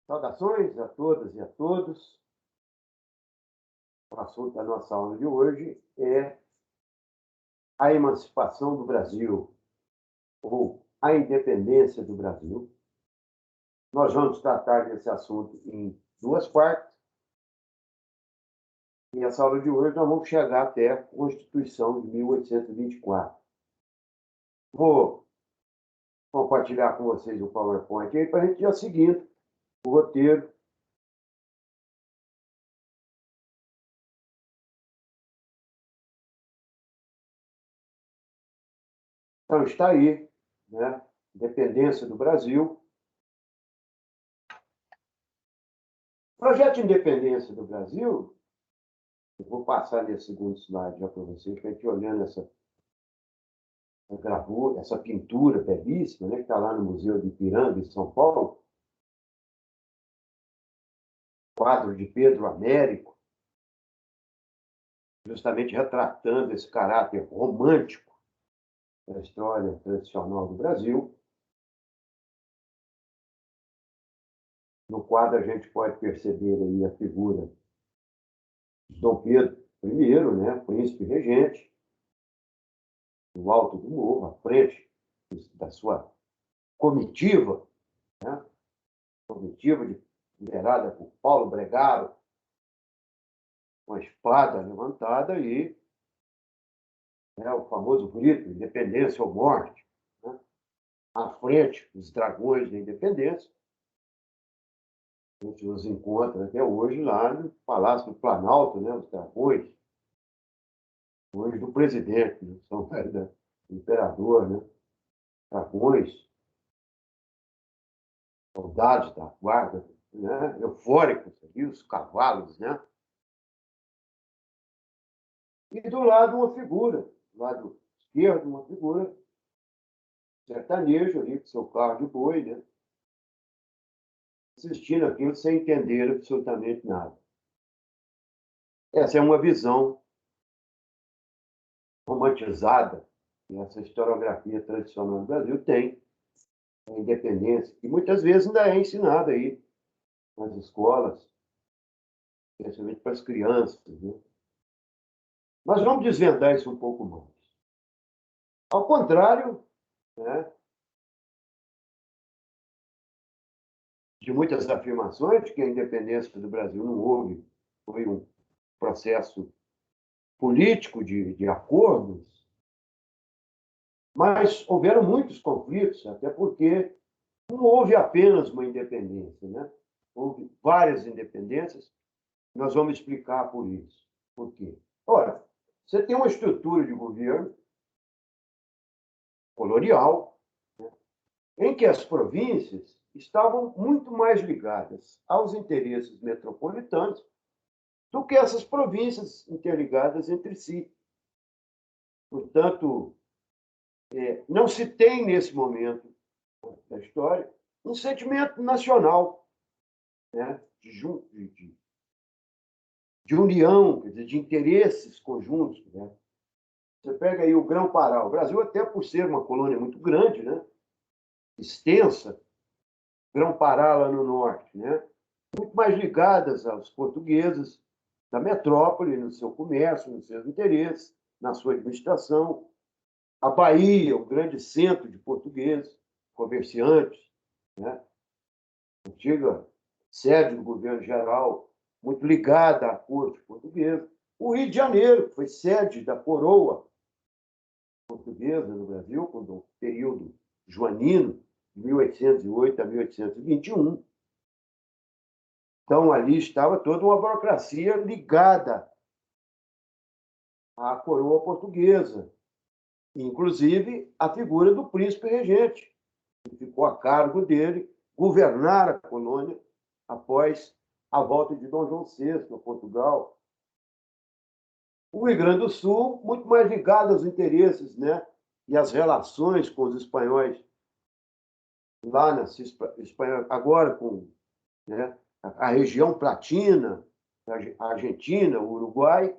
Saudações a todas e a todos. O assunto da nossa aula de hoje é a emancipação do Brasil, ou a independência do Brasil. Nós vamos tratar desse assunto em duas partes. E essa aula de hoje nós vamos chegar até a Constituição de 1824. Vou compartilhar com vocês o PowerPoint aí para a gente ir seguindo o roteiro. Então, está aí, né? Independência do Brasil. O projeto de independência do Brasil, eu vou passar nesse segundo slide já para vocês, para a gente olhando essa gravura, essa pintura belíssima, né, que está lá no Museu de Ipiranga, em São Paulo, quadro de Pedro Américo, justamente retratando esse caráter romântico da história tradicional do Brasil. No quadro a gente pode perceber aí a figura de Dom Pedro I, né, príncipe regente, no alto do morro, à frente da sua comitiva, né, liderada por Paulo Bregaro, com a espada levantada e o famoso grito, independência ou morte, né, à frente, os dragões da independência. A gente os encontra até hoje lá no Palácio do Planalto, né, os dragões, hoje do presidente, né, são do imperador, né, dragões, soldados da guarda, né, eufóricos, ali, os cavalos, né. E do lado uma figura, do lado esquerdo uma figura sertanejo ali, com seu carro de boi, né, assistindo aquilo sem entender absolutamente nada. Essa é uma visão romantizada que essa historiografia tradicional do Brasil tem, a independência, que muitas vezes ainda é ensinada aí nas escolas, especialmente para as crianças, né? Mas vamos desvendar isso um pouco mais. Ao contrário, né, de muitas afirmações de que a independência do Brasil não houve, foi um processo político de acordos, mas houveram muitos conflitos, até porque não houve apenas uma independência, né? Houve várias independências. Nós vamos explicar por isso. Por quê? Ora, você tem uma estrutura de governo colonial, né, em que as províncias estavam muito mais ligadas aos interesses metropolitanos do que essas províncias interligadas entre si. Portanto, não se tem, nesse momento da história, um sentimento nacional, né, de união, quer dizer, de interesses conjuntos. Né? Você pega aí o Grão-Pará. O Brasil, até por ser uma colônia muito grande, né, extensa, Grão-Pará lá no norte, né, muito mais ligadas aos portugueses da metrópole, no seu comércio, nos seus interesses, na sua administração. A Bahia, o grande centro de portugueses, comerciantes, né, antiga sede do governo geral, muito ligada à corte portuguesa. O Rio de Janeiro, que foi sede da coroa portuguesa no Brasil, no período joanino, de 1808 a 1821. Então, ali estava toda uma burocracia ligada à coroa portuguesa, inclusive a figura do príncipe regente, que ficou a cargo dele governar a colônia após a volta de Dom João VI a Portugal. O Rio Grande do Sul, muito mais ligado aos interesses, né, e às relações com os espanhóis lá na Espanha, agora com, né, a região platina, a Argentina, o Uruguai,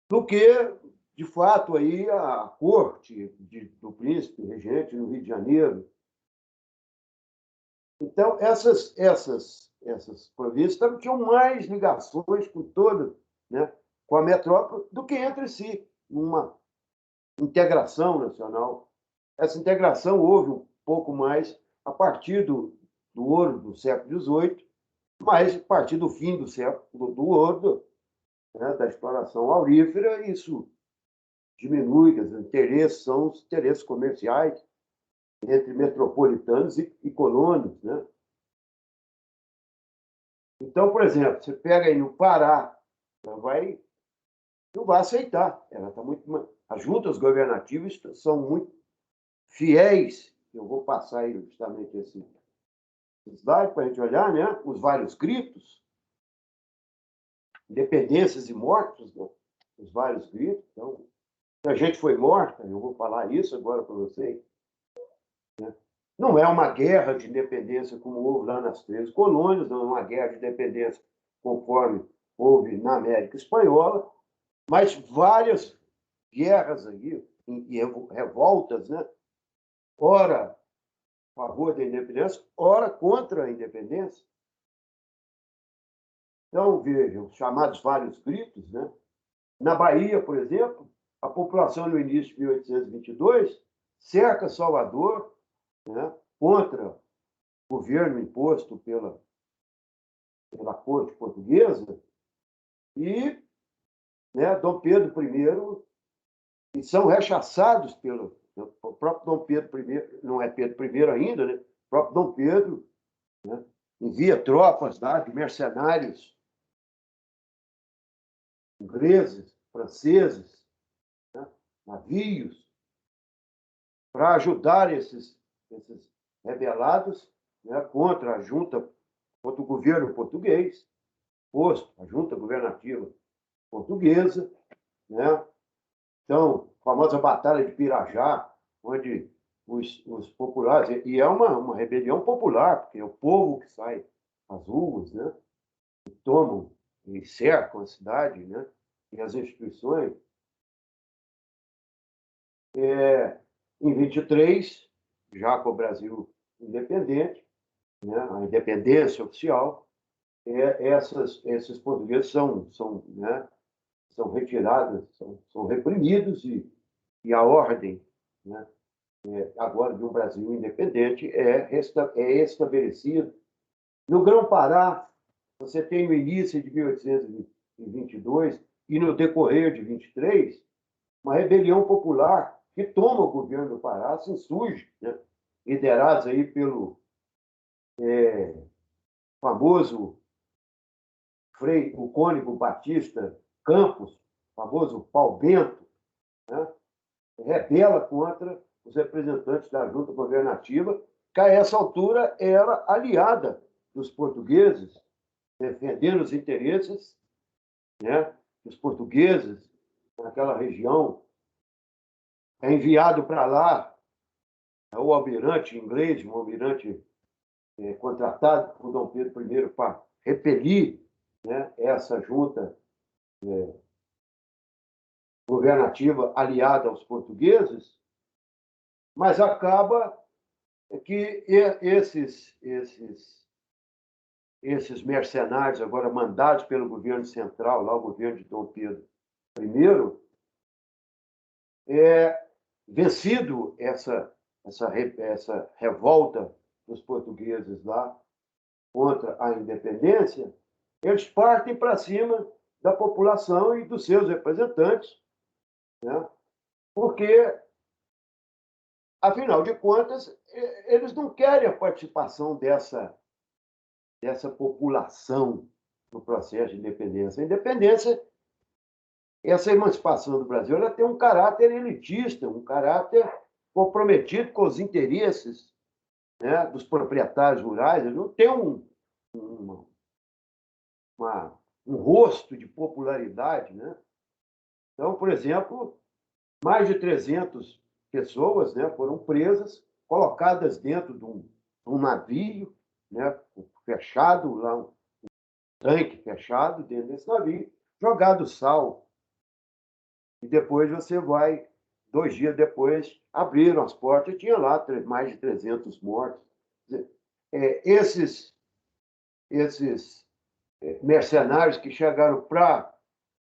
do que, de fato, aí a corte do príncipe regente no Rio de Janeiro. Então, essas províncias também tinham mais ligações com toda, né, com a metrópole do que entre si, uma integração nacional. Essa integração houve um pouco mais a partir do ouro do século XVIII, mas a partir do fim do século do ouro, né, da exploração aurífera, isso diminui, os interesses são os interesses comerciais entre metropolitanos e colônios, né? Então, por exemplo, você pega aí o Pará, não vai aceitar. Ela tá muito, as juntas governativas são muito fiéis. Eu vou passar aí justamente esse slide para a gente olhar, né? Os vários gritos, independências e mortos, né? Os vários gritos. Então, a gente foi morta, eu vou falar isso agora para vocês. Né? Não é uma guerra de independência como houve lá nas 13 colônias, não é uma guerra de independência conforme houve na América Espanhola, mas várias guerras aí, e revoltas, né? Ora a favor da independência, ora contra a independência. Então, vejam, os chamados vários gritos, né? Na Bahia, por exemplo, a população no início de 1822 cerca Salvador, né, contra o governo imposto pela corte portuguesa e, né, Dom Pedro I, e são rechaçados pelo o próprio Dom Pedro I, não é Pedro I ainda, né? O próprio Dom Pedro, né, envia tropas lá de mercenários ingleses, franceses, né, navios, para ajudar esses rebelados, né, contra a junta, contra o governo português, posto, a junta governativa portuguesa, né? Então, a famosa Batalha de Pirajá, onde os populares, e é uma rebelião popular, porque é o povo que sai às ruas, né? E tomam e cercam a cidade, né? E as instituições. Em 23, já com o Brasil independente, né? A independência oficial, esses portugueses né? São retirados, são reprimidos e a ordem, né, agora de um Brasil independente é estabelecida. No Grão-Pará, você tem no início de 1822 e no decorrer de 23, uma rebelião popular que toma o governo do Pará, se insurge, né, liderados aí pelo famoso Frei, o cônego Batista Campos, famoso Pau Bento, né, rebela contra os representantes da junta governativa, que a essa altura era aliada dos portugueses, defendendo os interesses, né, dos portugueses naquela região. É enviado para lá o almirante inglês, um almirante contratado por Dom Pedro I para repelir, né, essa junta governativa aliada aos portugueses, mas acaba que esses mercenários, agora mandados pelo governo central, lá o governo de Dom Pedro I, vencido essa revolta dos portugueses lá contra a independência, eles partem para cima da população e dos seus representantes, né? Porque, afinal de contas, eles não querem a participação dessa população no processo de independência. A independência, essa emancipação do Brasil, ela tem um caráter elitista, um caráter comprometido com os interesses, né, dos proprietários rurais. Ele não tem um, um rosto de popularidade, né? Então, por exemplo, mais de 300 pessoas, né, foram presas, colocadas dentro de um navio, né, fechado, lá um tanque fechado dentro desse navio, jogado sal. E depois você vai, 2 dias depois, abriram as portas e tinha lá mais de 300 mortos. esses mercenários que chegaram para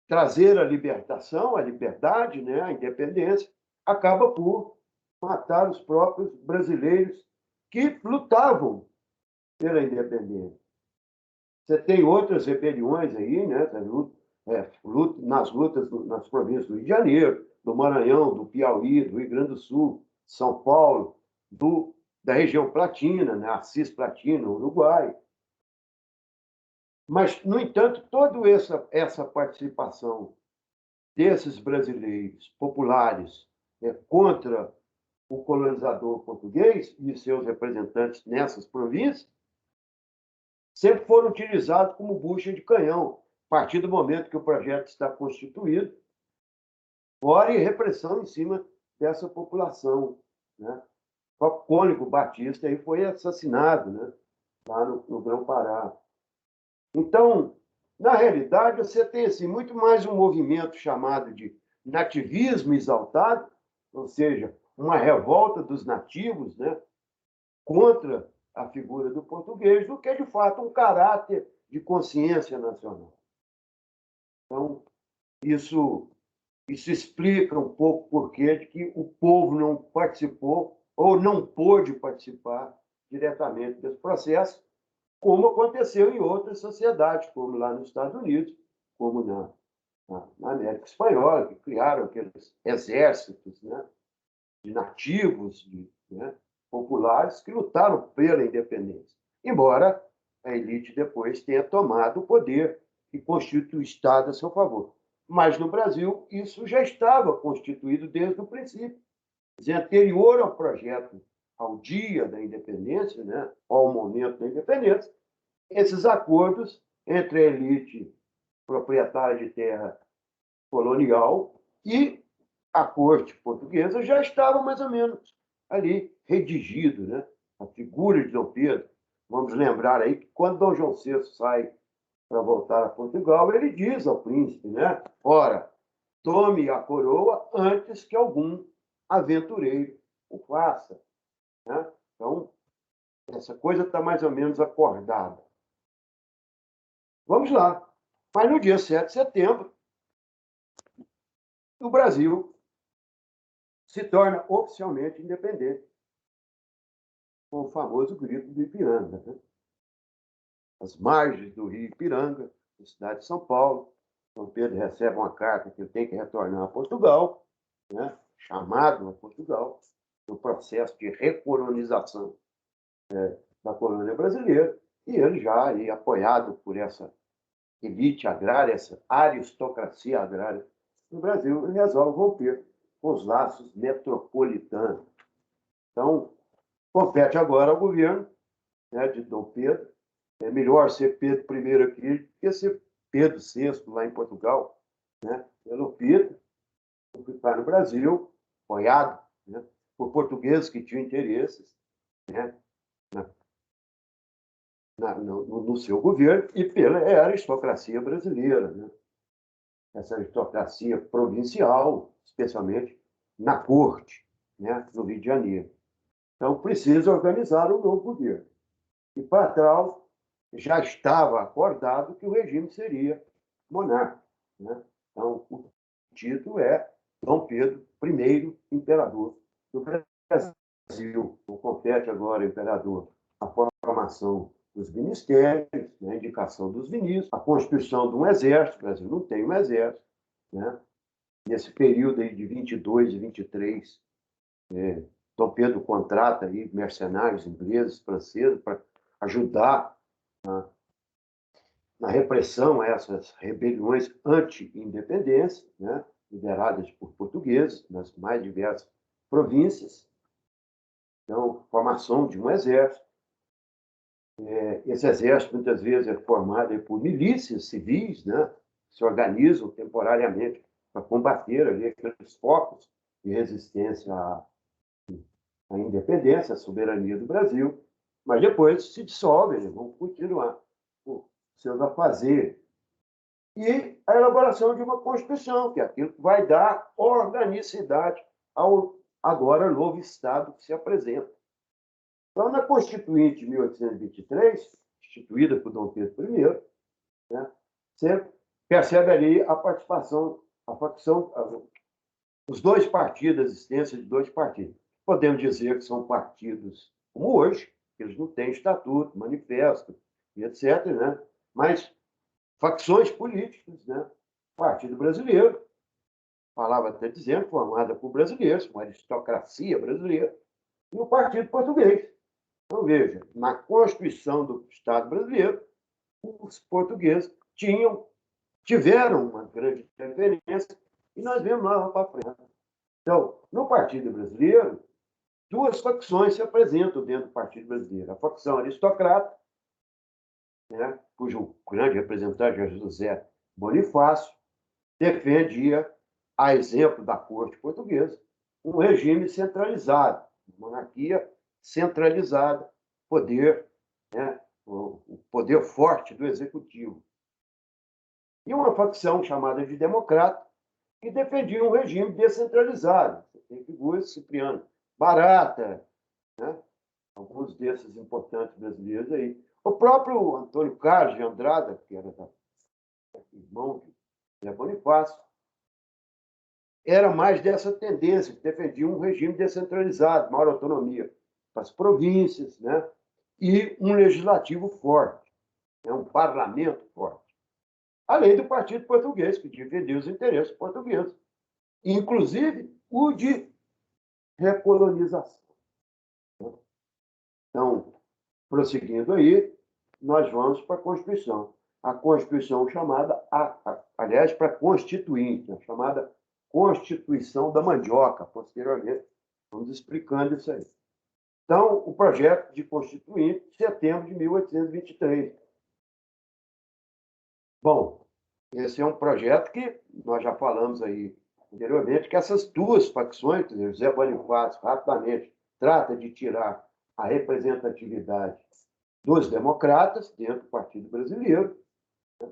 trazer a libertação, a liberdade, né, a independência, acaba por matar os próprios brasileiros que lutavam pela independência. Você tem outras rebeliões aí, né, nas lutas nas províncias do Rio de Janeiro, do Maranhão, do Piauí, do Rio Grande do Sul, São Paulo, da região Platina, né, Assis Platina, Uruguai. Mas, no entanto, toda essa participação desses brasileiros populares contra o colonizador português e seus representantes nessas províncias sempre foram utilizados como bucha de canhão, a partir do momento que o projeto está constituído, fora repressão em cima dessa população. Né? O próprio Cônego Batista aí foi assassinado, né? Lá no Grão-Pará. Então, na realidade, você tem assim, muito mais um movimento chamado de nativismo exaltado, ou seja, uma revolta dos nativos, né, contra a figura do português, do que, de fato, um caráter de consciência nacional. Então, isso explica um pouco por que o povo não participou ou não pôde participar diretamente desse processo, como aconteceu em outras sociedades, como lá nos Estados Unidos, como na América Espanhola, que criaram aqueles exércitos, né, de nativos, né, populares, que lutaram pela independência. Embora a elite depois tenha tomado o poder e constituiu o Estado a seu favor. Mas no Brasil, isso já estava constituído desde o princípio. Anterior ao projeto, ao dia da independência, né, ao momento da independência, esses acordos entre a elite proprietária de terra colonial e a corte portuguesa já estavam mais ou menos ali redigido, né? A figura de Dom Pedro. Vamos lembrar aí que quando Dom João VI sai para voltar a Portugal, ele diz ao príncipe, né? Ora, tome a coroa antes que algum aventureiro o faça. Né? Então, essa coisa está mais ou menos acordada. Vamos lá. Mas no dia 7 de setembro, o Brasil se torna oficialmente independente, com o famoso grito do Ipiranga. Né? As margens do rio Ipiranga, na cidade de São Paulo, Dom Pedro recebe uma carta que ele tem que retornar a Portugal, né? Chamado a Portugal, no processo de recolonização da colônia brasileira, e ele já, aí, apoiado por essa elite agrária, essa aristocracia agrária no Brasil, ele resolve romper com os laços metropolitanos. Então, compete agora ao governo, né, de Dom Pedro. É melhor ser Pedro I aqui do que ser Pedro VI lá em Portugal, né, pelo Pedro, que está no Brasil, apoiado, né, por portugueses que tinham interesses, né, no seu governo e pela aristocracia brasileira, né? Essa aristocracia provincial, especialmente na corte, né? No Rio de Janeiro. Então, precisa organizar um novo governo. E, para tal, já estava acordado que o regime seria monárquico. Né? Então, o título é Dom Pedro I, imperador do Brasil. O compete agora, imperador, a formação dos ministérios, né, a indicação dos ministros, a constituição de um exército. O Brasil não tem um exército. Né? Nesse período aí de 22 e 23, Dom Pedro contrata aí mercenários ingleses, franceses, para ajudar na repressão a essas rebeliões anti-independência, né, lideradas por portugueses nas mais diversas províncias. Então, formação de um exército. Esse exército, muitas vezes, é formado por milícias civis, né, que se organizam temporariamente para combater ali aqueles focos de resistência à independência, à soberania do Brasil, mas depois se dissolvem, eles vão continuar os seus afazeres. E a elaboração de uma Constituição, que é aquilo que vai dar organicidade ao agora novo Estado que se apresenta. Então, na Constituinte de 1823, instituída por Dom Pedro I, né, você percebe ali a participação, a facção, os dois partidos, a existência de dois partidos. Podemos dizer que são partidos como hoje, eles não têm estatuto, manifesto e etc., né? Mas facções políticas, né? Partido Brasileiro, falava até dizendo, formada por brasileiros, uma aristocracia brasileira, e o Partido Português. Então, veja, na Constituição do Estado brasileiro, os portugueses tiveram uma grande interferência, e nós vemos lá para frente. Então, no Partido Brasileiro, duas facções se apresentam dentro do Partido Brasileiro. A facção aristocrata, né, cujo grande representante é José Bonifácio, defendia, a exemplo da corte portuguesa, um regime centralizado, monarquia centralizada, poder, né, o poder forte do executivo. E uma facção chamada de democrata, que defendia um regime descentralizado. Tem figuras, Cipriano Barata, né? Alguns desses importantes brasileiros aí. O próprio Antônio Carlos de Andrada, que era irmão de José Bonifácio, era mais dessa tendência, que defendia um regime descentralizado, maior autonomia para as províncias, né? E um legislativo forte, né? Um parlamento forte. Além do Partido Português, que defendia os interesses portugueses, inclusive o de recolonização. Então, prosseguindo aí, nós vamos para a Constituição. A Constituição chamada, aliás, para a Constituinte, a chamada Constituição da Mandioca, posteriormente. Vamos explicando isso aí. Então, o projeto de Constituinte, setembro de 1823. Bom, esse é um projeto que nós já falamos aí anteriormente, que essas duas facções, José Bonifácio, rapidamente, trata de tirar a representatividade dos democratas dentro do Partido Brasileiro, né?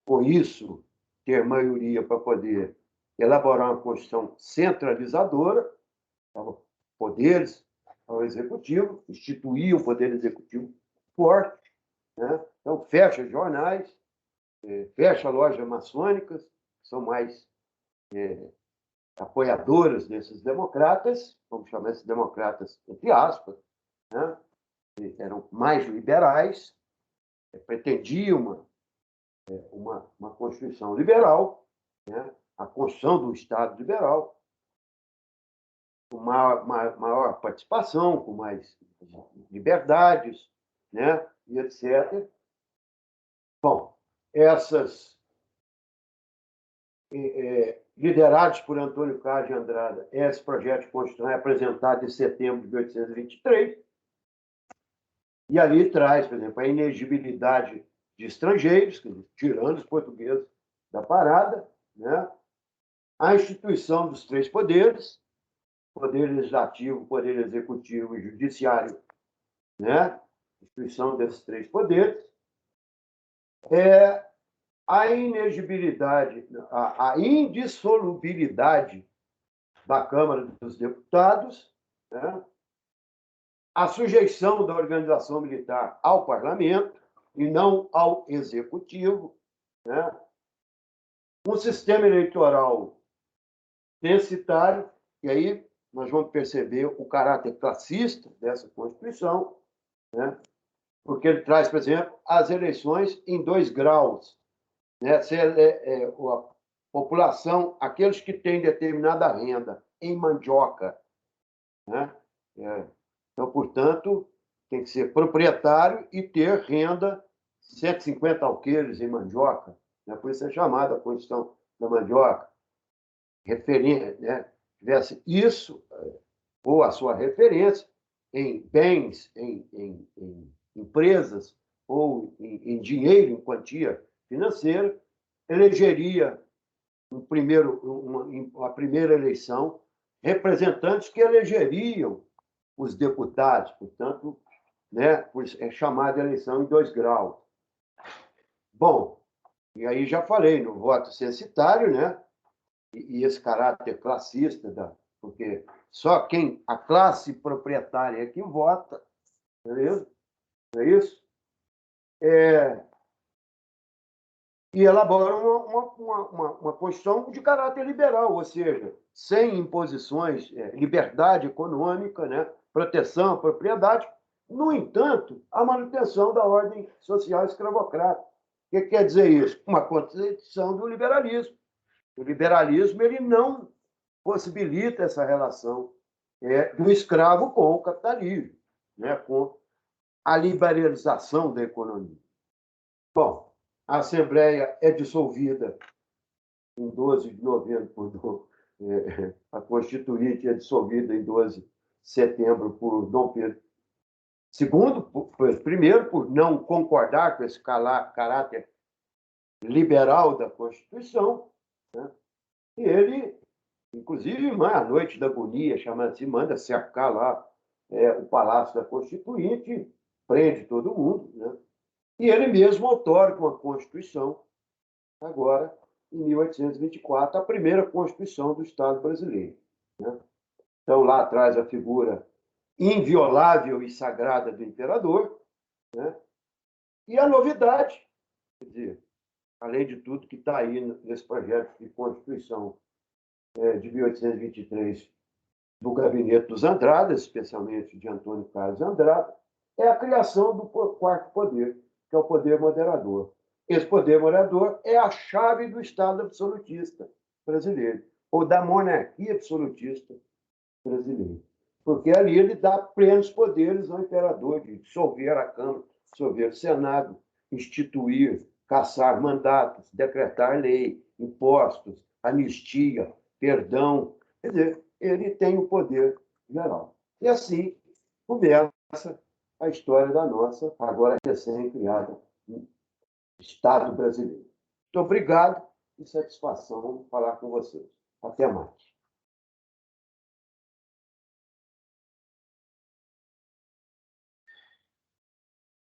Com isso, ter maioria para poder elaborar uma Constituição centralizadora, poderes ao Executivo, instituir o Poder Executivo forte, né? Então, fecha jornais, fecha lojas maçônicas, que são mais apoiadoras desses democratas, vamos chamar esses democratas entre aspas, né? Eram mais liberais, pretendiam uma Constituição liberal, né? A construção do Estado liberal, com maior participação, com mais liberdades, né? E etc. Bom, essas liderados por Antônio Carlos de Andrada, esse projeto de Constituição é apresentado em setembro de 1823, e ali traz, por exemplo, a inexigibilidade de estrangeiros, tirando os portugueses da parada, né? A instituição dos três poderes, poder legislativo, poder executivo e judiciário, né? Instituição desses três poderes. A inexigibilidade, a indissolubilidade da Câmara dos Deputados, né? A sujeição da organização militar ao parlamento e não ao executivo, né? Um sistema eleitoral censitário, e aí nós vamos perceber o caráter classista dessa Constituição, né? Porque ele traz, por exemplo, as eleições em 2 graus, né? Se a população, aqueles que têm determinada renda em mandioca, né? Então, portanto, tem que ser proprietário e ter renda 150 alqueires em mandioca, né? Por isso é chamada a Constituição da Mandioca. Referência, né? Tivesse isso, ou a sua referência, em bens, em empresas, ou em dinheiro, em quantia financeira, elegeria a primeira eleição representantes que elegeriam os deputados, portanto, né, é chamada eleição em 2 graus. Bom, e aí já falei no voto censitário, né, e esse caráter classista, porque só a classe proprietária é que vota, beleza? Não é isso? E elabora uma Constituição de caráter liberal, ou seja, sem imposições, liberdade econômica, né? Proteção à propriedade, no entanto, a manutenção da ordem social escravocrata. O que quer dizer isso? Uma contradição do liberalismo. O liberalismo ele não possibilita essa relação do escravo com o capitalismo, né? Com a liberalização da economia. Bom, a Assembleia é dissolvida em 12 de novembro, a Constituinte é dissolvida em 12 de setembro por Dom Pedro II, primeiro, por não concordar com esse caráter liberal da Constituição, né? E ele, inclusive, à noite da agonia, chamada assim, manda cercar lá o Palácio da Constituinte, prende todo mundo, né? E ele mesmo outorga uma Constituição, agora, em 1824, a primeira Constituição do Estado brasileiro, né? Então, lá atrás, a figura inviolável e sagrada do imperador, né? E a novidade, quer dizer, além de tudo que está aí nesse projeto de Constituição de 1823 do gabinete dos Andradas, especialmente de Antônio Carlos Andrada, é a criação do quarto poder, que é o poder moderador. Esse poder moderador é a chave do Estado absolutista brasileiro, ou da monarquia absolutista brasileira. Porque ali ele dá plenos poderes ao imperador de dissolver a Câmara, dissolver o Senado, instituir, cassar mandatos, decretar lei, impostos, anistia, perdão. Quer dizer, ele tem o poder geral. E assim começa a história da nossa, agora recém-criada, Estado brasileiro. Muito obrigado e satisfação falar com vocês. Até mais.